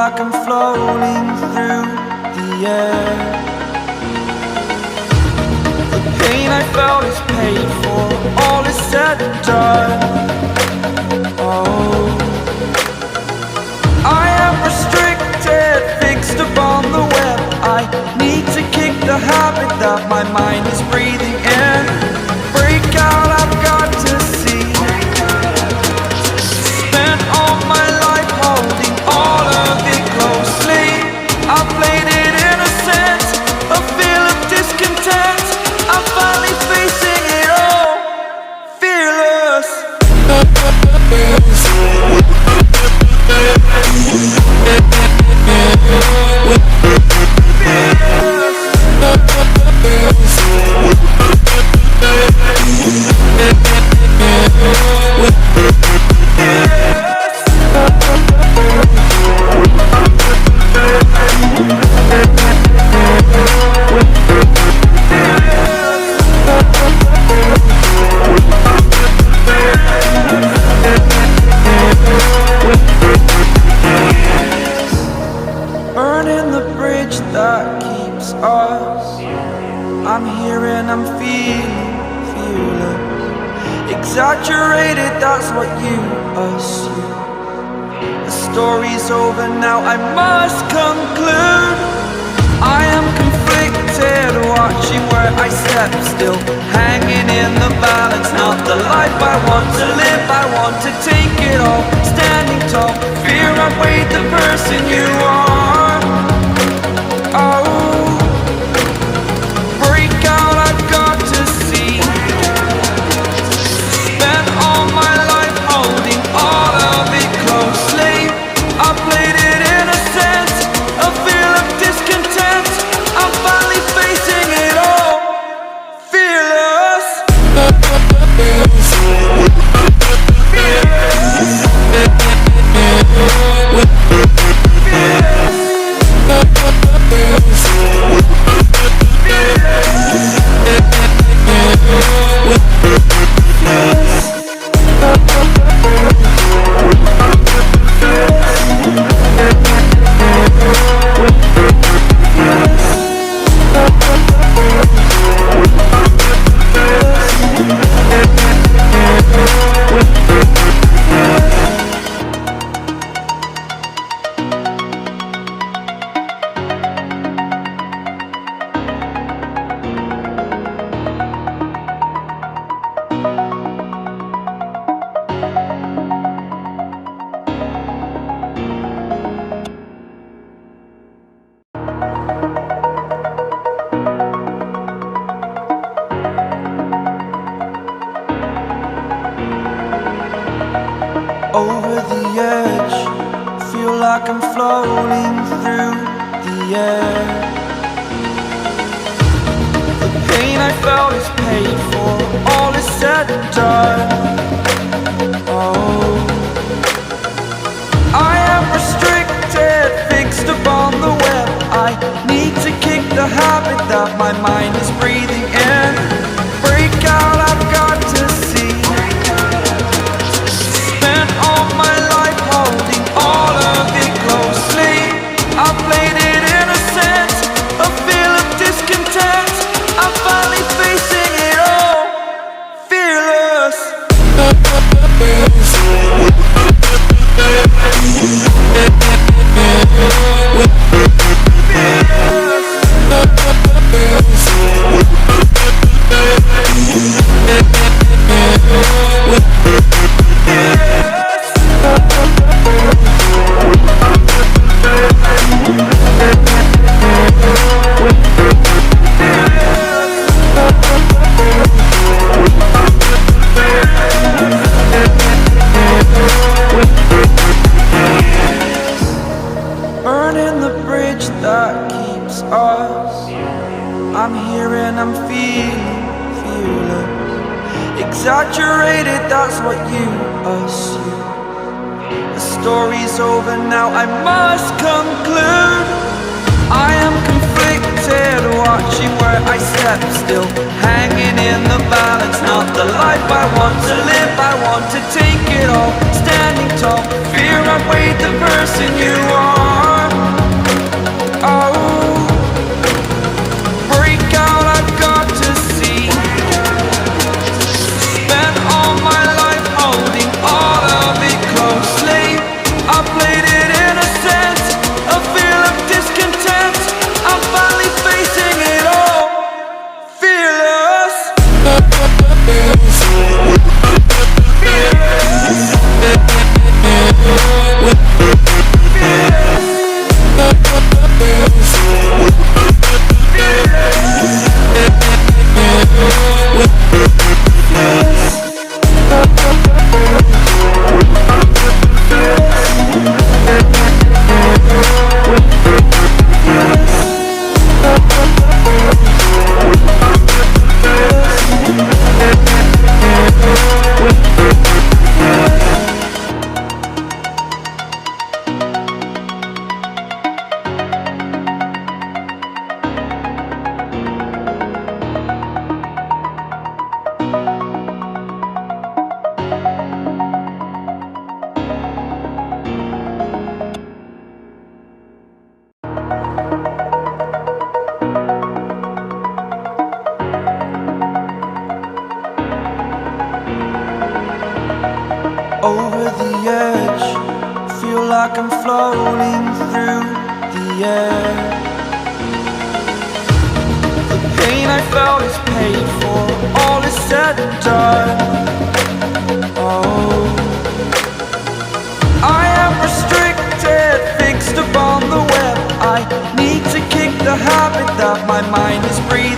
like I'm floating through the air. The pain I felt is paid for, all is said and done. Oh, I am restricted, fixed upon the web. I need to kick the habit that my mind is breathing in. Break out, I've got to see. Spent all my life holding all of it closely. I played it innocent, a feel of discontent. I'm finally facing it all, fearless. Burning the bridge that keeps us. I'm here and I'm feeling fearless. Exaggerated, that's what you assume. The story's over now, I must conclude. I am conflicted, watching where I step still, hanging in the balance. Not the life I want to live, I want to take it all. Standing tall, fear outweighed the person you are. Oh, break out, I've got to see. Spent all my life holding all of it closely. I played it innocent, a feel of discontent. I'm finally facing it all, fearless. Over the edge, feel like I'm floating through the air. The pain I felt is paid for, all is said and done. Oh, I am restricted, fixed upon the web. I need to kick the habit that my mind is breathing in. Break out, I've got to see. Spent all my life holding all of it closely. I played it innocent, a feel of discontent. I'm finally facing it all, fearless. Burning the bridge that keeps us. I'm here and I'm feeling fearless. Exaggerated, that's what you assume. The story's over now, I must conclude. I am conflicted, watching where I step still, hanging in the balance. Not the life I want to live, I want to take it all. Standing tall, fear outweighed the person you are. like I'm floating through the air. The pain I felt is paid for, all is said and done. Oh, I am restricted, fixed upon the web. I need to kick the habit that my mind is breathing.